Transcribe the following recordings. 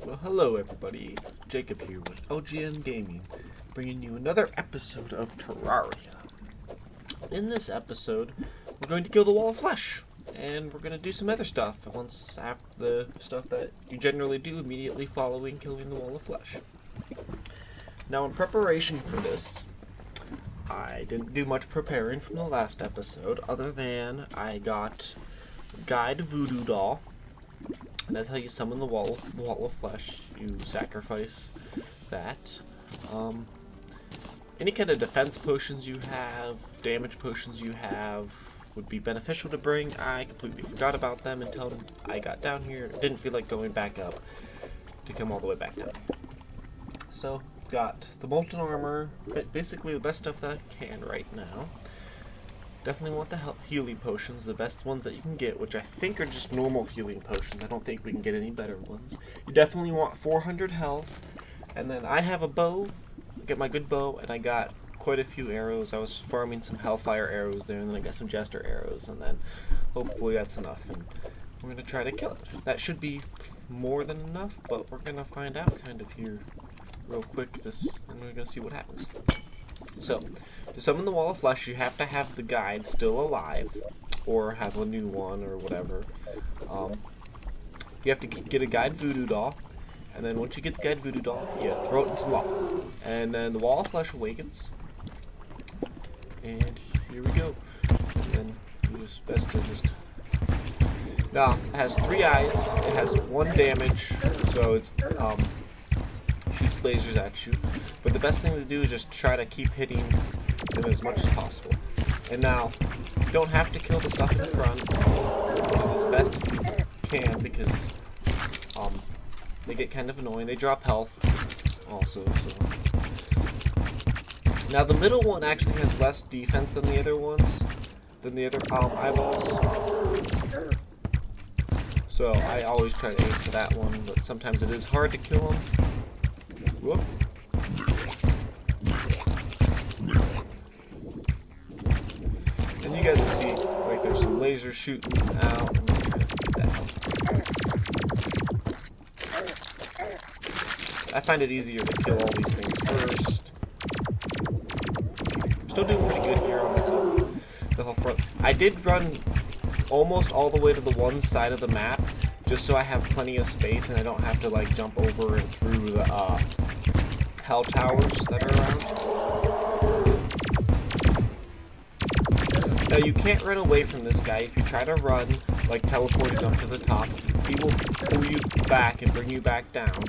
Well, hello everybody, Jacob here with LGN Gaming, bringing you another episode of Terraria. In this episode, we're going to kill the wall of flesh, and we're going to do some other stuff once after the stuff that you generally do immediately following killing the wall of flesh. Now, in preparation for this, I didn't do much preparing from the last episode, other than I got Guide Voodoo Doll. And that's how you summon the wall of flesh. You sacrifice that. Any kind of defense potions you have, damage potions you have, would be beneficial to bring. I completely forgot about them until I got down here. Didn't feel like going back up to come all the way back down. So, got the molten armor, basically the best stuff that I can right now. Definitely want the healing potions, the best ones that you can get, which I think are just normal healing potions. I don't think we can get any better ones. You definitely want 400 health, and then I have a bow, get my good bow, and I got quite a few arrows. I was farming some hellfire arrows there, and then I got some jester arrows, and then hopefully that's enough, and we're going to try to kill it. That should be more than enough, but we're going to find out kind of here real quick, and we're going to see what happens. So, to summon the wall of flesh, you have to have the guide still alive, or have a new one, or whatever. You have to get a guide voodoo doll, and then once you get the guide voodoo doll, you throw it in some lava. And then the wall of flesh awakens. And here we go. And then it's best to just... Now, it has 3 eyes, it has 1 damage, so it's, shoots lasers at you, but the best thing to do is just try to keep hitting them as much as possible. And now, you don't have to kill the stuff in front. It's best if you can, because they get kind of annoying. They drop health also. So. Now the middle one actually has less defense than the other ones, than the other eyeballs. So I always try to aim for that one, but sometimes it is hard to kill them. Whoop. And you guys can see, like, there's some lasers shooting out. I find it easier to kill all these things first. I'm still doing pretty good here on the whole front. I did run almost all the way to the one side of the map, just so I have plenty of space and I don't have to, like, jump over and through the hell towers that are around. Now, you can't run away from this guy. If you try to run, like teleporting up to the top, he will pull you back and bring you back down.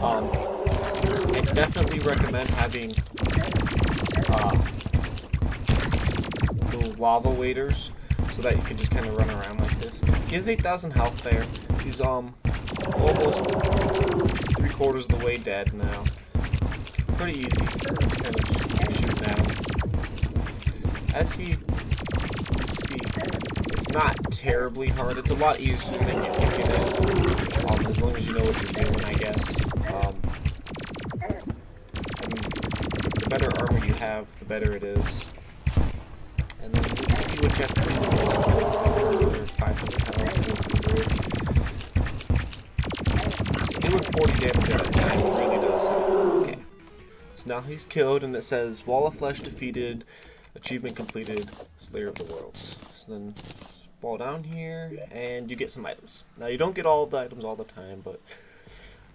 I definitely recommend having the lava waders, so that you can just kind of run around like this. He has 8,000 health there. He's almost 3/4 of the way dead now. Pretty easy. Kind of shooting at him. As you see, it's not terribly hard. It's a lot easier than you think it is, as long as you know what you're doing, I guess. The better armor you have, the better it is. And then we'll see what you have to do. 500 health, 400. Doing 40 damage at a time really does help. Okay. So now he's killed, and it says Wall of Flesh defeated, achievement completed, Slayer of the Worlds. So then fall down here, and you get some items. Now you don't get all the items all the time, but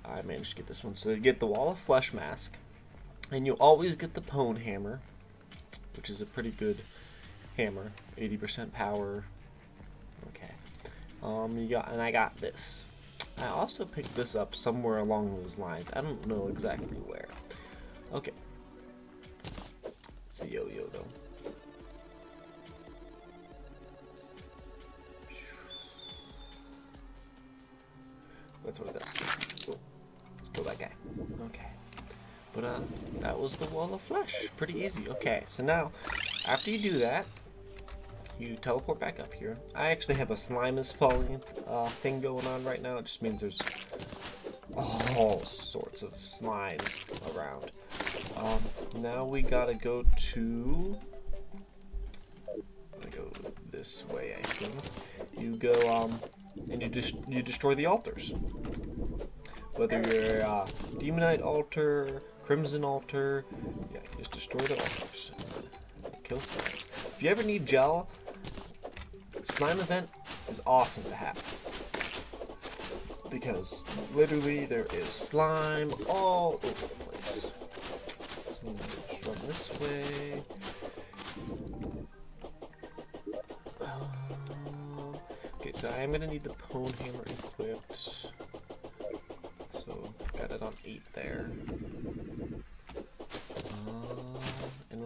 I managed to get this one. So you get the Wall of Flesh mask, and you always get the Pwn hammer, which is a pretty good hammer, 80% power. Okay. And I got this. I also picked this up somewhere along those lines. I don't know exactly where. Okay. It's a yo-yo though. That's what it does. Cool. Let's kill that guy. Okay. But that was the Wall of Flesh. Pretty easy. Okay, so now, after you do that, you teleport back up here. I actually have a slime is falling thing going on right now. It just means there's all sorts of slimes around. Now we gotta go to... I go this way, I think. You go and you destroy the altars. Whether you're Demonite altar, Crimson altar, yeah, you just destroy the altars. Kill slime. If you ever need gel, slime event is awesome to have. Because literally there is slime all over the place. So just run this way. Okay, so I am going to need the Pwn Hammer equipped. So, got it on 8 there. And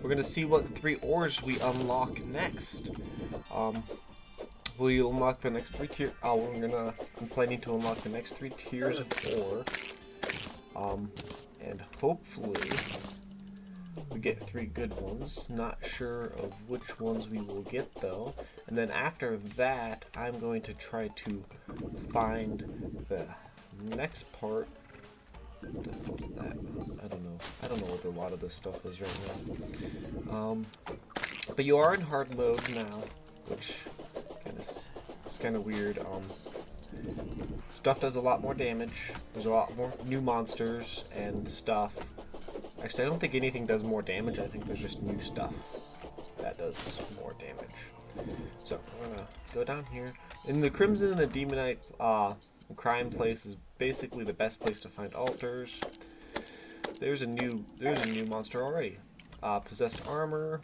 we're gonna see what 3 ores we unlock next. We unlock the next 3 tiers. I'm planning to unlock the next 3 tiers of ore. And hopefully we get 3 good ones. Not sure of which ones we will get though. And then after that, I'm going to try to find the next part. What the hell is that? I don't know. I don't know what a lot of this stuff is right now. But you are in hard mode now, which is kind of weird. Stuff does a lot more damage. There's a lot more new monsters and stuff. Actually, I don't think anything does more damage. I think there's just new stuff that does more damage. So we're gonna go down here. In the Crimson and the Demonite crime place is basically the best place to find altars. There's a new monster already. Possessed armor.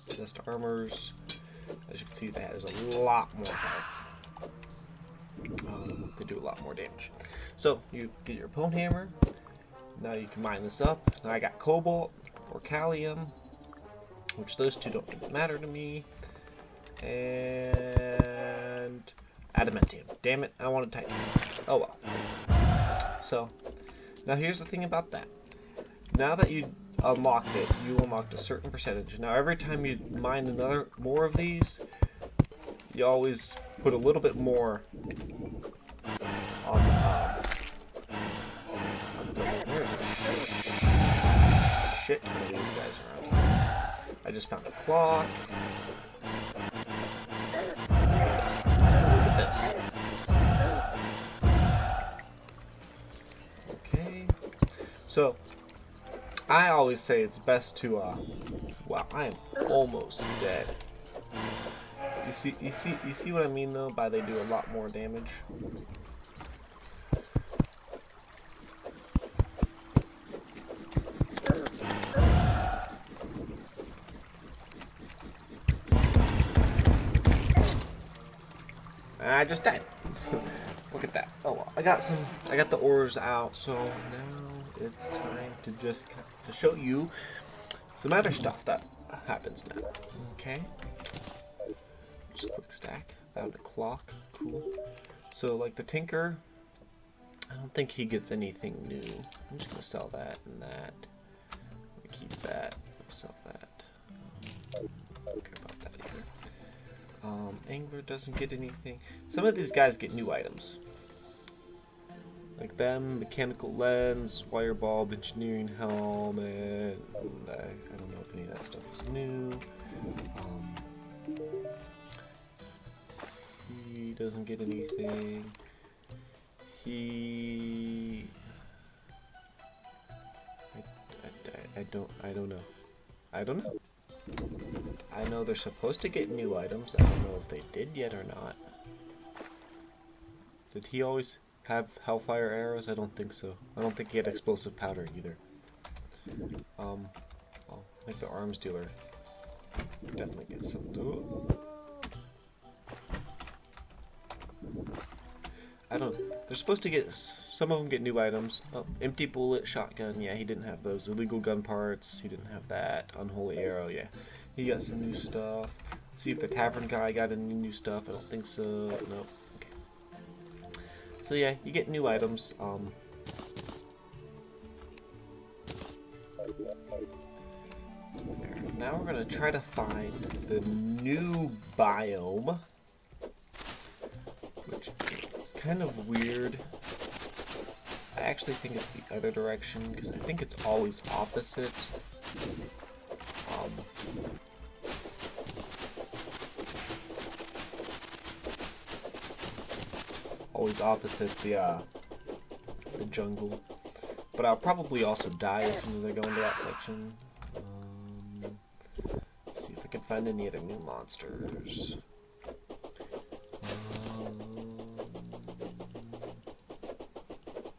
Possessed armors. As you can see, that has a lot more health. They do a lot more damage. So you get your Pwn Hammer. Now you can mine this up. Now I got cobalt or calcium, which those two don't really matter to me. And adamantium. Damn it, I wanted titanium. Oh well. So, now here's the thing about that. Now that you unlocked it, you unlocked a certain percentage. Now every time you mine more of these, you always put a little bit more on the shit ton of these guys around here. I just found a clock. Okay, so I always say it's best to wow, I am almost dead. You see what I mean though by they do a lot more damage. I just died. Look at that. Oh well, I got the ores out, so now it's time to just to show you some other stuff that happens now. Okay. Just a quick stack. Found a clock. Cool. So like the Tinker, I don't think he gets anything new. I'm just gonna sell that and that. Keep that. Sell that. Don't care about that either. Angler doesn't get anything. Some of these guys get new items. Like them, mechanical lens, wire bulb, engineering helmet. I don't know if any of that stuff is new. He doesn't get anything. I don't know. I don't know. I know they're supposed to get new items. I don't know if they did yet or not. Did he always have Hellfire arrows? I don't think so. I don't think he had explosive powder either. Well, I think the arms dealer definitely gets some. Ooh. I don't. They're supposed to get. Some of them get new items. Oh, empty bullet, shotgun. Yeah, he didn't have those. Illegal gun parts. He didn't have that. Unholy arrow. Yeah, he got some new stuff. Let's see if the tavern guy got any new stuff. I don't think so. Nope. Okay. So yeah, you get new items. There. Now we're gonna try to find the new biome, which is kind of weird. I actually think it's the other direction because I think it's always opposite. always opposite the jungle. But I'll probably also die as soon as I go into that section. Let's see if I can find any other new monsters.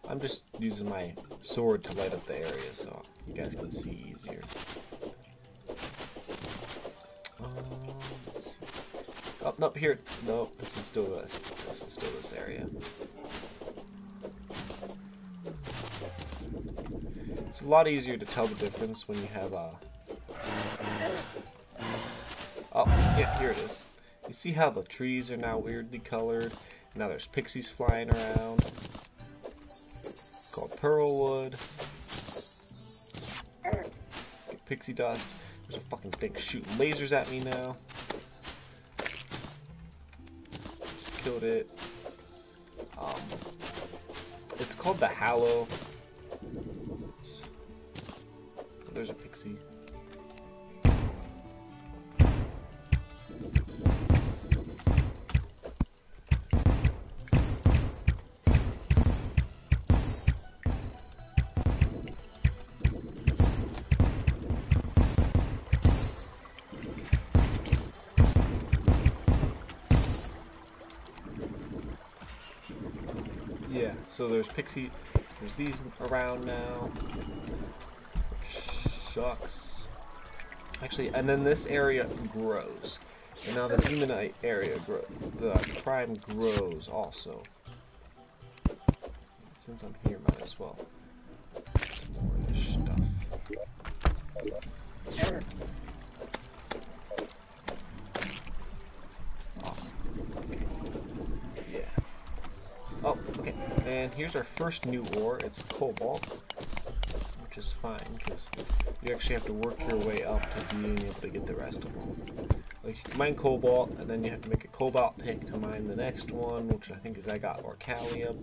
I'm just using my sword to light up the area so you guys can see easier. Let's see. Oh, nope, here. Nope, this is still this. This is still this area. It's a lot easier to tell the difference when you have a... Oh, yeah, here it is. You see how the trees are now weirdly colored? Now there's pixies flying around. It's called Pearlwood. Get pixie dust. There's a fucking thing shooting lasers at me now. Just killed it. It's called the Hallow. There's a pixie. Yeah, so there's pixie. There's these around now. Sucks. Actually, and then this area grows. And now the demonite area grows. The crime grows also. Since I'm here, might as well. Some more of this stuff. Awesome. Okay. Yeah. Oh, okay. And here's our first new ore. It's cobalt. Which is fine, because you actually have to work your way up to being able to get the rest of them. Like, you can mine cobalt, and then you have to make a cobalt pick to mine the next one, which I think is I got orcalium,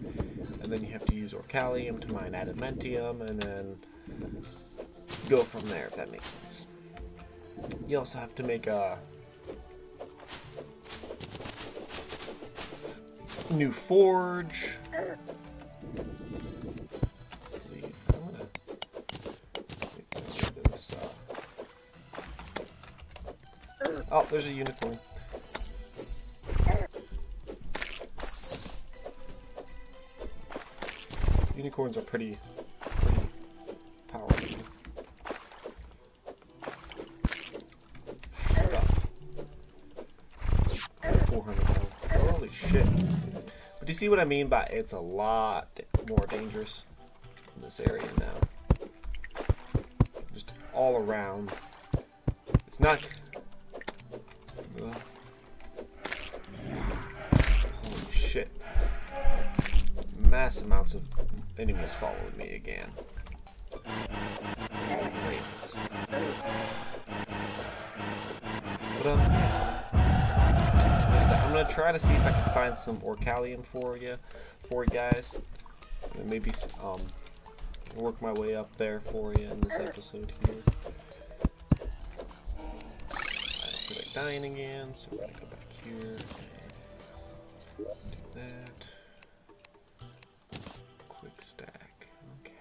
and then you have to use orcalium to mine adamantium, and then go from there, if that makes sense. You also have to make a new forge. Oh, there's a unicorn. Unicorns are pretty powerful. Stuff. 400 health. Holy shit. But do you see what I mean by it's a lot more dangerous in this area now? Just all around. It's not... Holy shit. Mass amounts of enemies following me again. Wraiths. But I'm gonna try to see if I can find some orcalium for you guys. And maybe work my way up there for you in this episode here. Dying again, so we're gonna go back here and do that. Quick stack. Okay.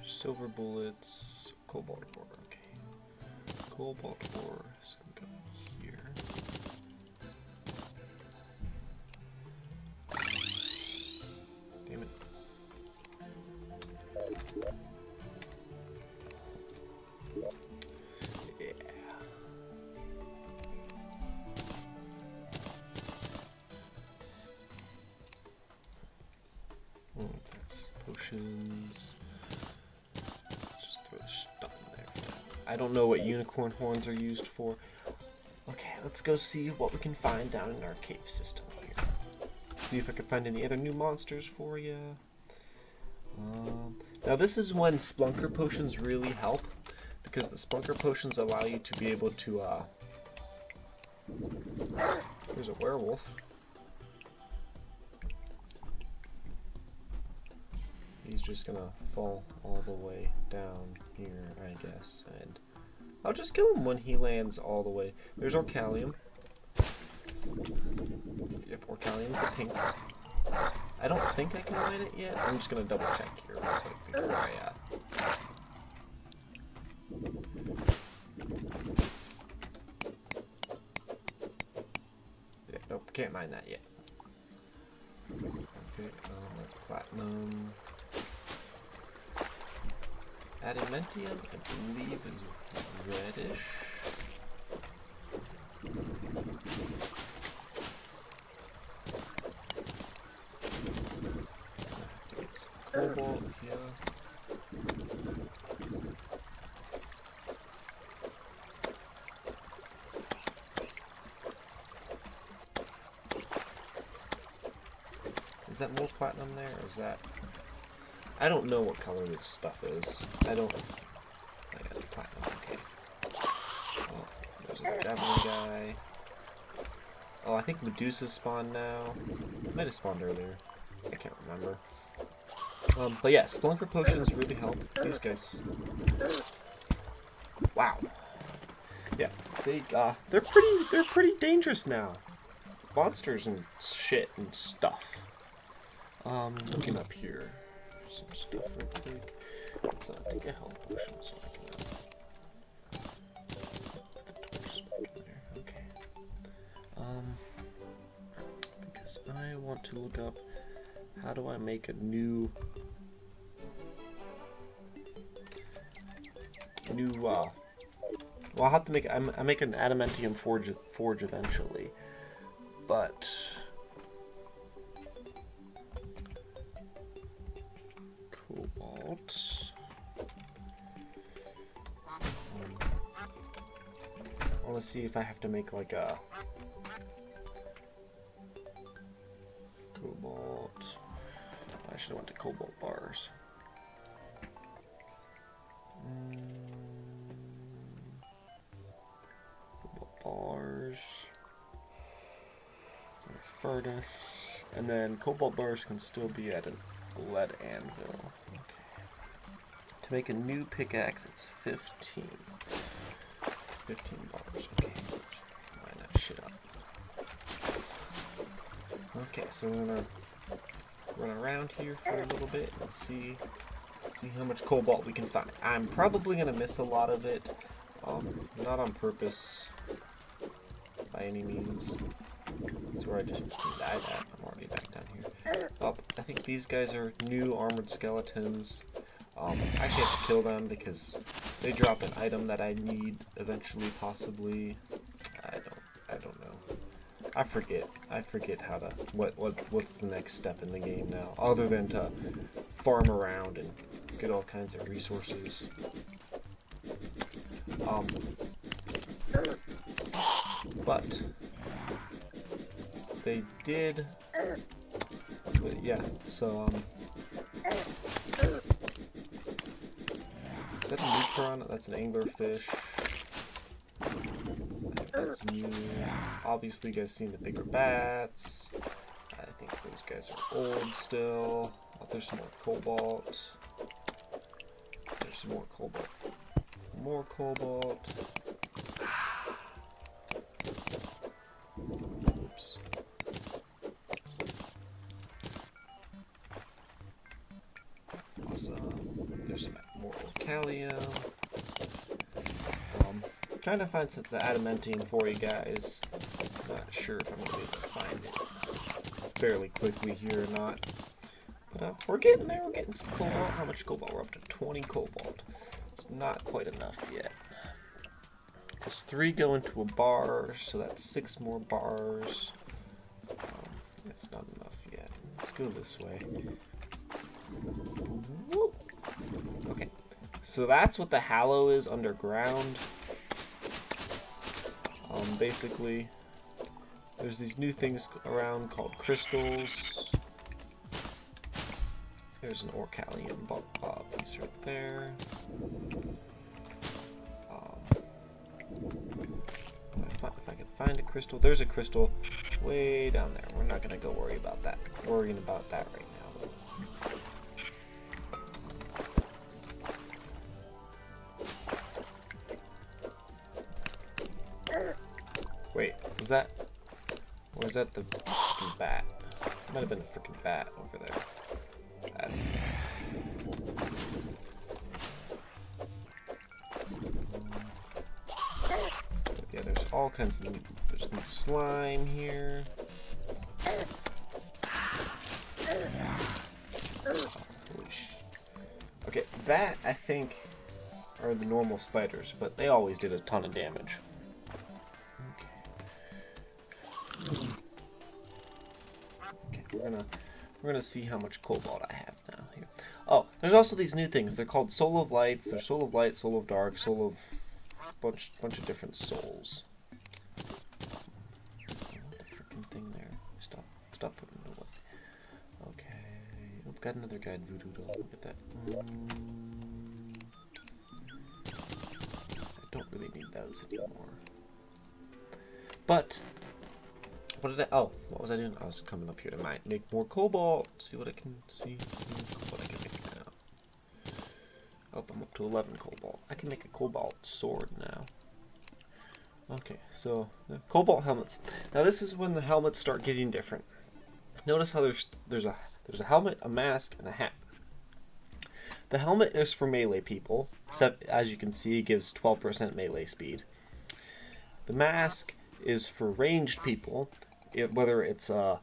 Silver bullets, cobalt ore. Okay. Cobalt ore is gonna go here. Damn it. Potions. Let's just throw this stuff in there. I don't know what unicorn horns are used for. Okay, let's go see what we can find down in our cave system here. See if I can find any other new monsters for you. Now this is when Splunker potions really help, because the Splunker potions allow you to be able to, there's a werewolf. He's just gonna fall all the way down here, I guess, and I'll just kill him when he lands all the way. There's orcalium. Yep, Orcalium's the pink. I don't think I can light it yet. I'm just gonna double check here real quick before I yeah, nope, can't mine that yet. Okay, that's platinum. Adamantium, I believe, is reddish. Cobalt here. Is that more platinum there, or is that... I don't know what color this stuff is. I don't... I got the platinum, okay. Oh, there's a javelin guy. Oh, I think Medusa spawned now. Might have spawned earlier. I can't remember. But yeah, Spelunker potions really help these guys. Wow. Yeah, they're pretty dangerous now. Monsters and shit and stuff. Looking up here, some stuff real quick. So I think a health potion, so I can put the torch back in there. Okay. Because I want to look up how do I make a new well, I'll have to make I make an adamantium forge eventually, but cobalt. I want to see if I have to make like a cobalt. I should have went to cobalt bars. Cobalt bars. Furnace. And then cobalt bars can still be at a lead anvil. Okay. To make a new pickaxe, it's 15. 15 bars. Okay. Line that shit up. Okay, so we're gonna run around here for a little bit and see how much cobalt we can find. I'm probably gonna miss a lot of it, not on purpose by any means. That's where I just died at. I'm already back down here. Oh, I think these guys are new armored skeletons. I actually have to kill them because they drop an item that I need eventually, possibly. I don't know. I forget how to what's the next step in the game now, other than to farm around and get all kinds of resources. But they did, but yeah, so is that a neutron? That's an anglerfish. I think that's new. Obviously, you guys seen the bigger bats. I think those guys are old still. Oh, there's some more cobalt. There's some more cobalt. More cobalt. Oops. Awesome. There's some more Orcalium. Trying to find the adamantium for you guys. Not sure if I'm going to be able to find it fairly quickly here or not. But we're getting there. We're getting some cobalt. How much cobalt? We're up to 20 cobalt. It's not quite enough yet. Because 3 go into a bar, so that's 6 more bars. It's not enough yet. Let's go this way. Whoop. Okay. So that's what the hallow is underground. Basically, there's these new things around called crystals. There's an Orcalium piece right there. If I can find a crystal, there's a crystal way down there. We're not gonna go worrying about that right now. Wait, was that the freaking bat. Might have been a freaking bat over there. Yeah, there's all kinds of there's new slime here. Okay, that I think are the normal spiders, but they always did a ton of damage. Okay, we're gonna see how much cobalt I have now here. Oh, there's also these new things. They're called Soul of Lights. There's Soul of Light, Soul of Dark, Soul of bunch of different souls. What the freaking thing there? Stop putting it away. Okay, I've got another guide voodoo doll. Look at that. I don't really need those anymore. But what did what was I doing? I was coming up here to make more cobalt. See what I can see. What I can make now. Oh, I'm up to 11 cobalt. I can make a cobalt sword now. Okay, so the cobalt helmets. Now this is when the helmets start getting different. Notice how there's a helmet, a mask, and a hat. The helmet is for melee people, except as you can see, it gives 12% melee speed. The mask is for ranged people, whether it's a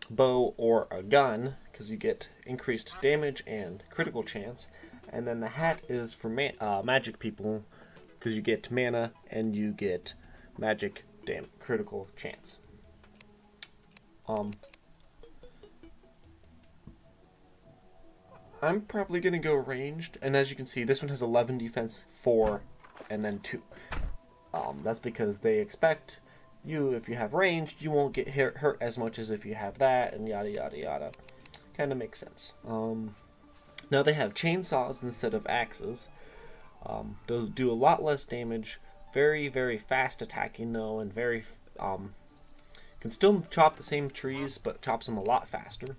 bow or a gun, because you get increased damage and critical chance. And then the hat is for magic people, because you get mana and you get magic critical chance. I'm probably going to go ranged, and as you can see, this one has 11 defense, 4, and then 2. That's because they expect you, if you have ranged, you won't get hurt as much as if you have that, and yada yada yada. Kind of makes sense. Now they have chainsaws instead of axes. Those do a lot less damage. Very, very fast attacking though, and very can still chop the same trees, but chops them a lot faster.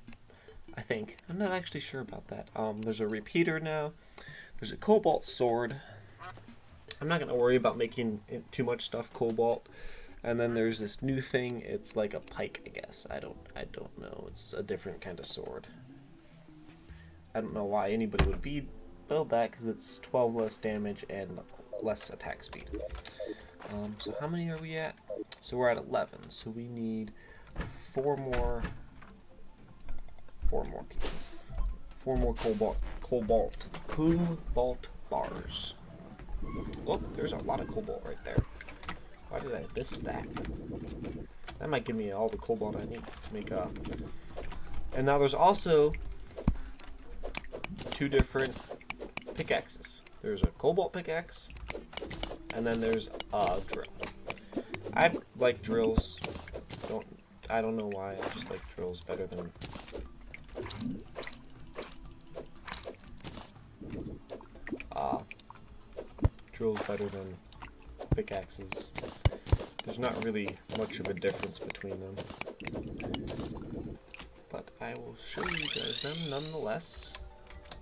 I think. I'm not actually sure about that. There's a repeater now. There's a cobalt sword. I'm not gonna worry about making too much stuff cobalt. And then there's this new thing. It's like a pike, I guess. I don't know. It's a different kind of sword. I don't know why anybody would build that, because it's 12 less damage and less attack speed. So how many are we at? So we're at 11. So we need 4 more pieces. 4 more cobalt bars. Look, there's a lot of cobalt right there. Why did I miss that? That might give me all the cobalt I need to make a... And now there's also 2 different pickaxes. There's a cobalt pickaxe, and then there's a drill. I like drills. I don't know why. I just like drills better than... drills better than pickaxes. There's not really much of a difference between them. But I will show you guys them nonetheless.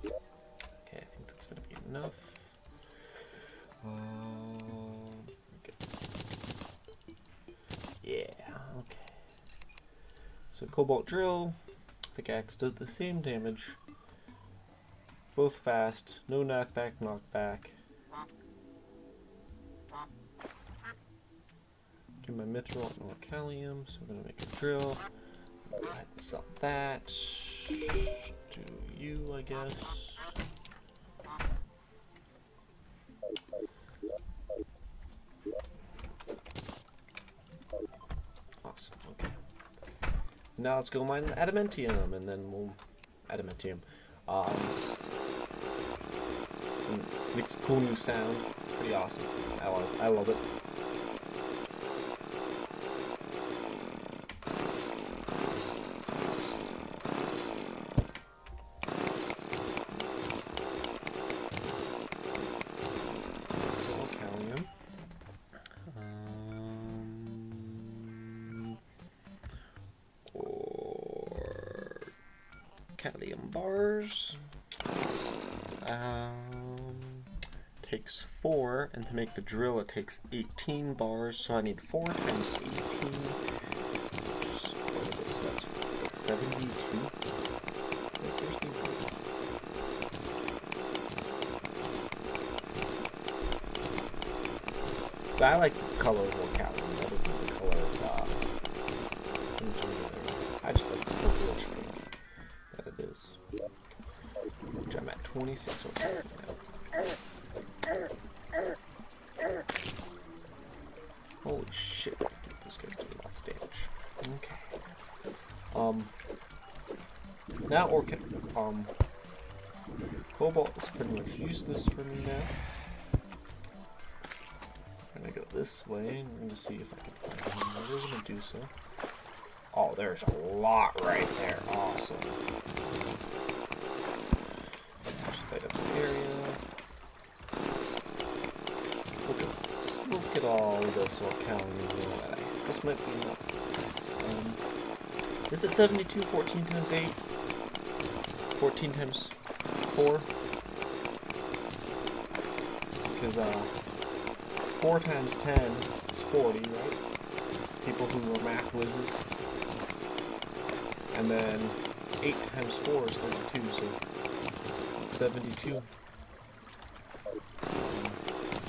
Okay, I think that's going to be enough. Okay. Yeah, okay. So cobalt drill, pickaxe does the same damage. Both fast, no knockback. Get my mithril and alkalium, so we're gonna make a drill. Go ahead and sell that. Do you, I guess. Awesome, okay. Now let's go mine the adamantium, and then we'll... adamantium. Makes a cool new sound. It's pretty awesome. I love it. Cadmium bars. Takes 4, and to make the drill it takes 18 bars, so I need 4 times 18, which is 72? Seriously? But I like the color of locality rather than the color of I just like the purplish pink that it is. Which I'm at 26 over now. Holy shit, dude, those guys do lots of damage. Okay. Now Cobalt is pretty much useless for me now. I'm gonna go this way, and we're gonna see if I can find another Medusa. Oh, there's a lot right there. Awesome. Just light up the area. Look at all of this locality. This might be enough. Is it 72? 14 times 8? 14 times 4? Because 4 times 10 is 40, right? People who are math whizzes. And then 8 times 4 is 32, so 72.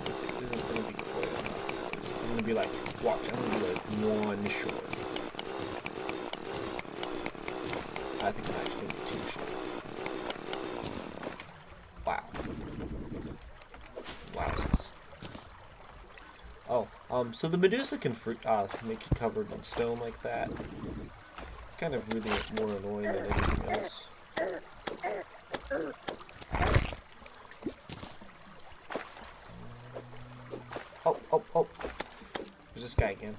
This isn't going to be quite enough. I'm going to be like, watch, I'm going to be like 1 short. I think I'm actually going to be 2 short. Wow. Wowzers. Oh, so the Medusa can make you covered in stone like that. It's kind of really more annoying than anything else. Oh. There's this guy again.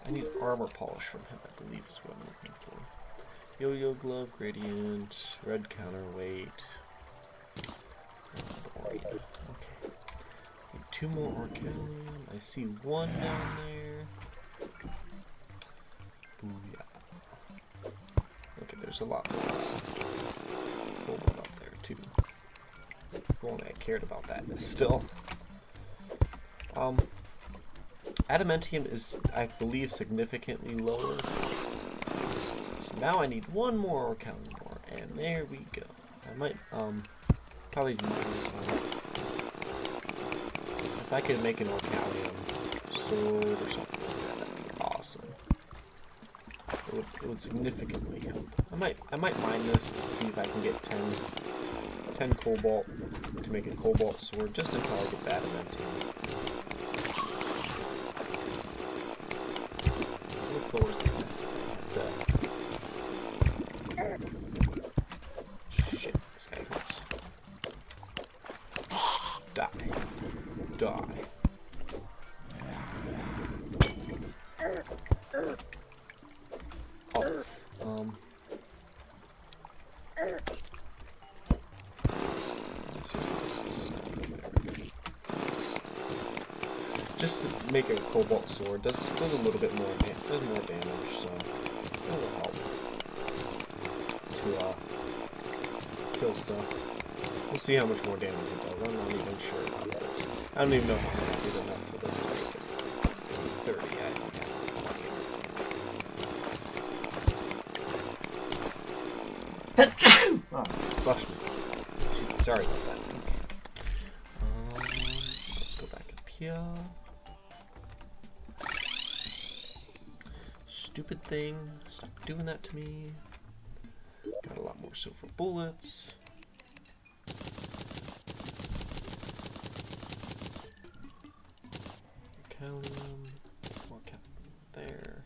I need armor polish from him, I believe is what I'm looking for. Yo-yo glove, gradient, red counterweight. Okay. Need 2 more Orcalium. I see 1 down there. Booyah. Okay, there's a lot more. Cobalt up there too. If only I cared about that still. Adamantium is, I believe, significantly lower. So now I need 1 more Orcalium ore, and there we go. I might probably do this one. If I could make an Orcalium sword or something like that, that'd be awesome. It would significantly help. I might mine this to see if I can get 10 cobalt to make a cobalt sword, just until I get that adamantium. What's the worst thing? Shit, this guy hurts. Die. Just to make a cobalt sword does a little bit more damage, so that will help to kill stuff. We'll see how much more damage it does. I'm not even sure about this. I don't even know how much is enough for this to make it 30. I don't have plenty. Oh, flush me. Sorry about that. Okay. Let's go back up here. Stupid thing. Stop doing that to me. Got a lot more silver bullets. Calcium. More calcium there.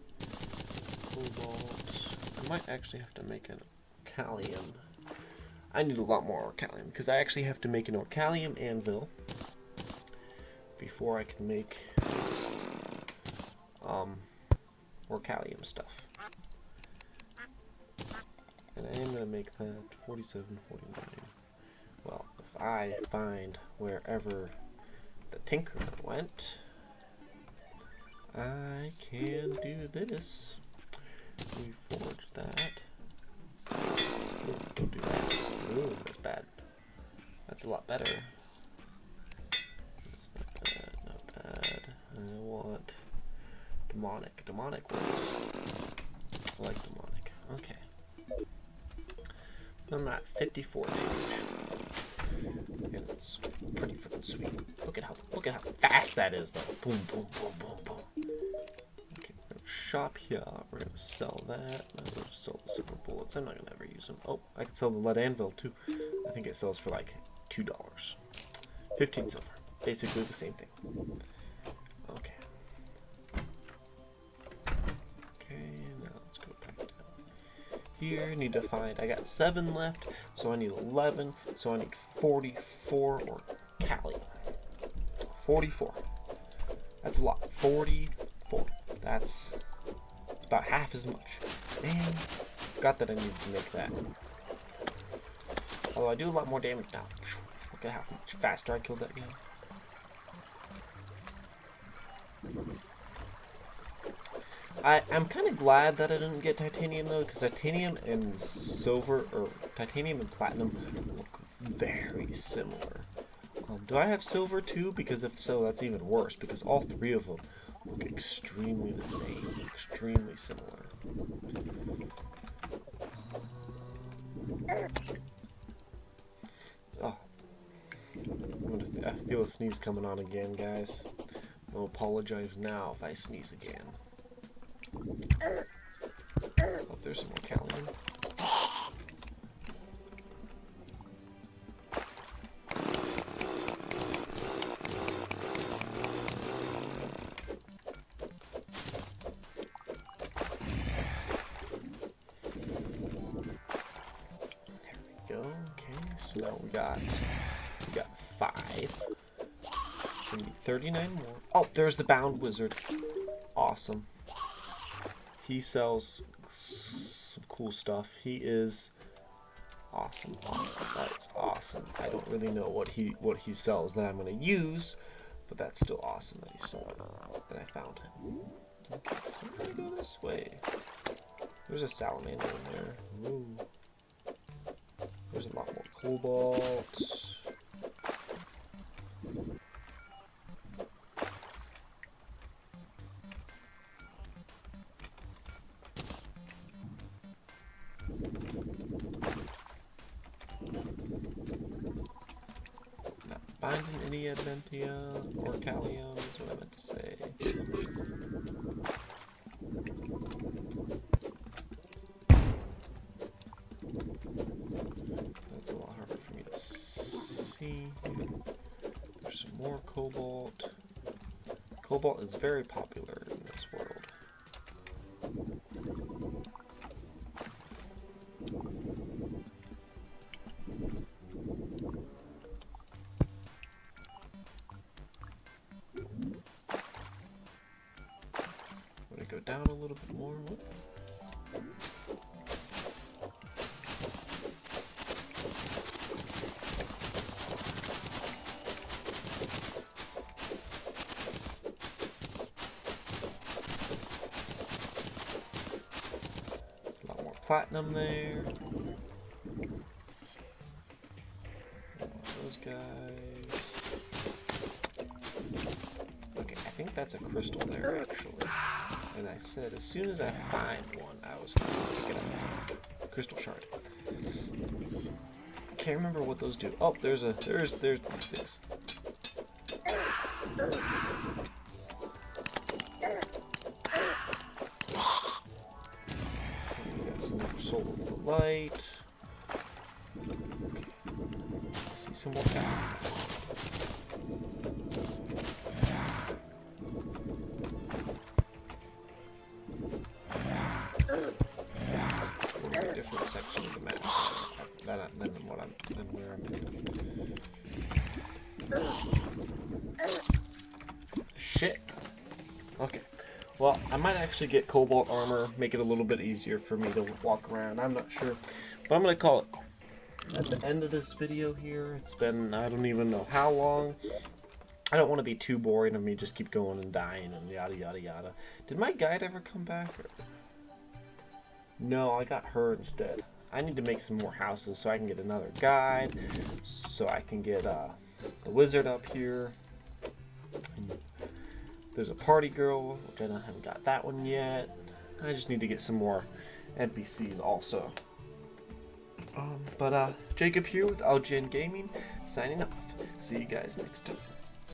Cobalt. I might actually have to make an Orcalium. I need a lot more Orcalium because I actually have to make an Orcalium anvil before I can make Orcalium stuff. And I am going to make that 47, 49. Well, if I find wherever the tinker went, I can do this. We forge that. Ooh, don't do that. Ooh, that's bad. That's a lot better. That's not bad. No, demonic. Demonic works. I like demonic. Okay. I'm at 54 damage. And it's pretty freaking sweet. Look at how fast that is though. Boom, boom, boom, boom, boom. Okay, we're gonna shop here. We're gonna sell that. I'm gonna sell the silver bullets. I'm not gonna ever use them. Oh, I can sell the lead anvil too. I think it sells for like $2. 15 silver. Basically the same thing. Okay. Okay, now let's go back down here. Need to find, I got 7 left, so I need 11, so I need 44 or Cali. 44. That's a lot. 44. That's about half as much. Man, forgot that I needed to make that. Although I do a lot more damage now. Look at how much faster I killed that guy. I'm kind of glad that I didn't get titanium though, because titanium and silver, or titanium and platinum, look very similar. Do I have silver too? Because if so, that's even worse, because all 3 of them look extremely the same, extremely similar. Oh, I feel a sneeze coming on again, guys. I'll apologize now if I sneeze again. Oh, there's some more Callium. There we go. Okay, so now we got 5. We need 39 more. Oh, there's the bound wizard. Awesome. He sells some cool stuff. He is awesome. Awesome. That is awesome. I don't really know what he sells that I'm gonna use, but that's still awesome that he sold that I found him. Okay, so we're gonna go this way. There's a salamander in there. Ooh. There's a lot more cobalt. Finding any adventium or callium is what I meant to say. That's a lot harder for me to see. There's some more cobalt. Cobalt is very popular in this world. Go down a little bit more. There's a lot more platinum there. Those guys. Okay, I think that's a crystal there actually. And I said, as soon as I find one, I was going to pick it up. Crystal shard. Can't remember what those do. Oh, there's these things. We got some more soul of the light. Okay. Let's see some more guys. Different section of the map than where I'm in. Shit. Okay. Well, I might actually get cobalt armor, make it a little bit easier for me to walk around. I'm not sure, but I'm gonna call it at the end of this video here. It's been, I don't even know how long. I don't want to be too boring of me just keep going and dying and yada yada yada. Did my guide ever come back? No, I got her instead. I need to make some more houses so I can get another guide, so I can get the wizard up here. There's a party girl, which I haven't got that one yet. I just need to get some more NPCs also. Jacob here with LGN Gaming, signing off. See you guys next time.